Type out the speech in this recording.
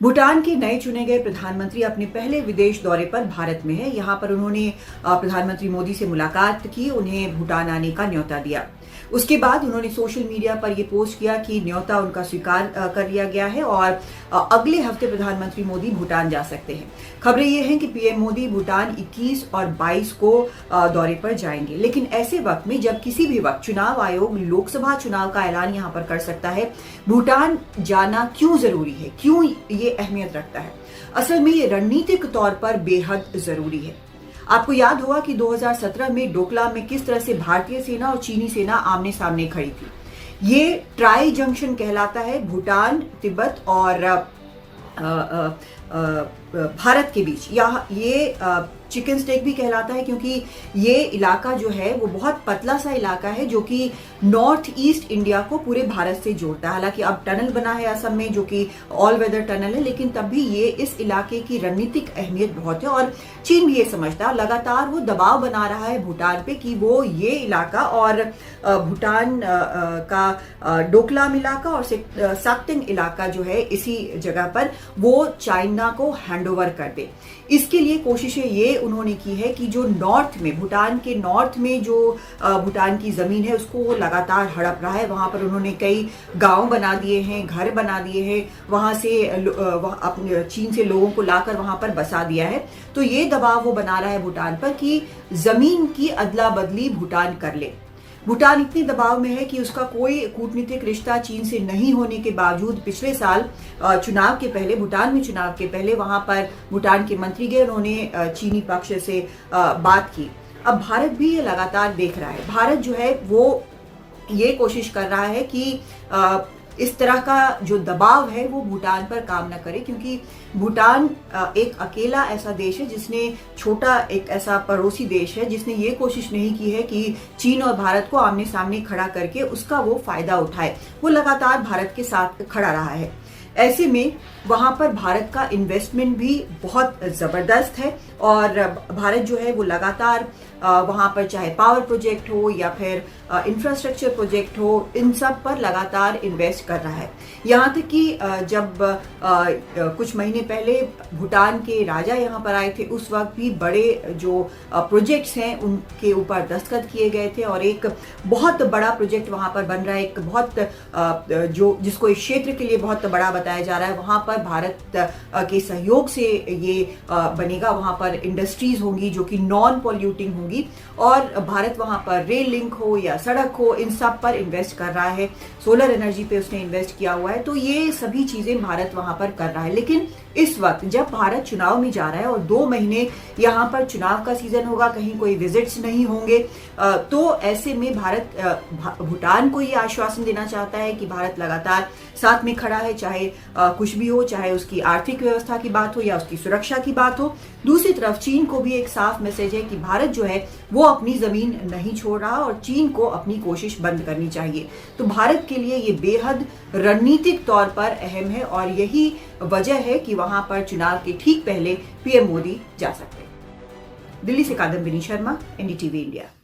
भूटान के नए चुने गए प्रधानमंत्री अपने पहले विदेश दौरे पर भारत में है। यहां पर उन्होंने प्रधानमंत्री मोदी से मुलाकात की, उन्हें भूटान आने का न्योता दिया। उसके बाद उन्होंने सोशल मीडिया पर यह पोस्ट किया कि न्योता उनका स्वीकार कर लिया गया है और अगले हफ्ते प्रधानमंत्री मोदी भूटान जा सकते हैं। खबरें ये हैं कि पीएम मोदी भूटान 21 और 22 को दौरे पर जाएंगे, लेकिन ऐसे वक्त में जब किसी भी वक्त चुनाव आयोग लोकसभा चुनाव का ऐलान यहां पर कर सकता है, भूटान जाना क्यों जरूरी है, क्यों ये अहमियत रखता है? असल में ये रणनीतिक तौर पर बेहद जरूरी है। आपको याद होगा कि 2017 में डोकलाम में किस तरह से भारतीय सेना और चीनी सेना आमने सामने खड़ी थी। ये ट्राई जंक्शन कहलाता है, भूटान, तिब्बत और भारत के बीच। ये चिकन स्टेक भी कहलाता है क्योंकि ये इलाका जो है वो बहुत पतला सा इलाका है जो कि नॉर्थ ईस्ट इंडिया को पूरे भारत से जोड़ता है। हालांकि अब टनल बना है असम में जो कि ऑल वेदर टनल है, लेकिन तब भी ये इस इलाके की रणनीतिक अहमियत बहुत है और चीन भी ये समझता है। लगातार वो दबाव बना रहा है भूटान पे कि वो ये इलाका और भूटान का डोकलाम इलाका और साक्तिंग इलाका जो है इसी जगह पर वो चाइना को हैंडओवर कर दे। इसके लिए कोशिशें ये उन्होंने की है कि जो नॉर्थ में, भूटान के नॉर्थ में जो भूटान की जमीन है उसको वो लगातार हड़प रहा है। वहां पर उन्होंने कई गांव बना दिए हैं, घर बना दिए हैं, वहां से अपने चीन से लोगों को लाकर वहां पर बसा दिया है। तो ये दबाव वो बना रहा है भूटान पर कि जमीन की अदला बदली भूटान कर ले। भूटान इतने दबाव में है कि उसका कोई कूटनीतिक रिश्ता चीन से नहीं होने के बावजूद पिछले साल चुनाव के पहले, भूटान में चुनाव के पहले वहां पर भूटान के मंत्री गए, उन्होंने चीनी पक्ष से बात की। अब भारत भी ये लगातार देख रहा है। भारत जो है वो ये कोशिश कर रहा है कि इस तरह का जो दबाव है वो भूटान पर काम न करे, क्योंकि भूटान एक अकेला ऐसा देश है जिसने, छोटा एक ऐसा पड़ोसी देश है जिसने ये कोशिश नहीं की है कि चीन और भारत को आमने सामने खड़ा करके उसका वो फायदा उठाए। वो लगातार भारत के साथ खड़ा रहा है। ऐसे में वहां पर भारत का इन्वेस्टमेंट भी बहुत जबरदस्त है और भारत जो है वो लगातार वहां पर चाहे पावर प्रोजेक्ट हो या फिर इंफ्रास्ट्रक्चर प्रोजेक्ट हो, इन सब पर लगातार इन्वेस्ट कर रहा है। यहाँ तक कि जब कुछ महीने पहले भूटान के राजा यहाँ पर आए थे, उस वक्त भी बड़े जो प्रोजेक्ट्स हैं उनके ऊपर दस्तखत किए गए थे और एक बहुत बड़ा प्रोजेक्ट वहां पर बन रहा है। एक बहुत जो जिसको इस क्षेत्र के लिए बहुत बड़ा बताया जा रहा है, वहां पर भारत के सहयोग से ये बनेगा। वहां पर इंडस्ट्रीज होंगी जो कि नॉन पॉल्यूटिंग होंगी और भारत वहां पर रेल लिंक हो या सड़क हो, इन सब पर इन्वेस्ट कर रहा है। सोलर एनर्जी पे उसने इन्वेस्ट किया हुआ है। तो ये सभी चीजें भारत वहां पर कर रहा है। लेकिन इस वक्त जब भारत चुनाव में जा रहा है और 2 महीने यहाँ पर चुनाव का सीजन होगा, कहीं कोई विजिट्स नहीं होंगे, तो ऐसे में भारत भूटान को ये आश्वासन देना चाहता है कि भारत लगातार साथ में खड़ा है, चाहे कुछ भी हो, चाहे उसकी आर्थिक व्यवस्था की बात हो या उसकी सुरक्षा की बात हो। दूसरी तरफ चीन को भी एक साफ मैसेज है कि भारत जो है वो अपनी जमीन नहीं छोड़ रहा और चीन को अपनी कोशिश बंद करनी चाहिए। तो भारत के लिए ये बेहद रणनीतिक तौर पर अहम है और यही वजह है कि वहां पर चुनाव के ठीक पहले पीएम मोदी जा सकते हैं। दिल्ली से कादम्बिनी शर्मा, एनडीटीवी इंडिया।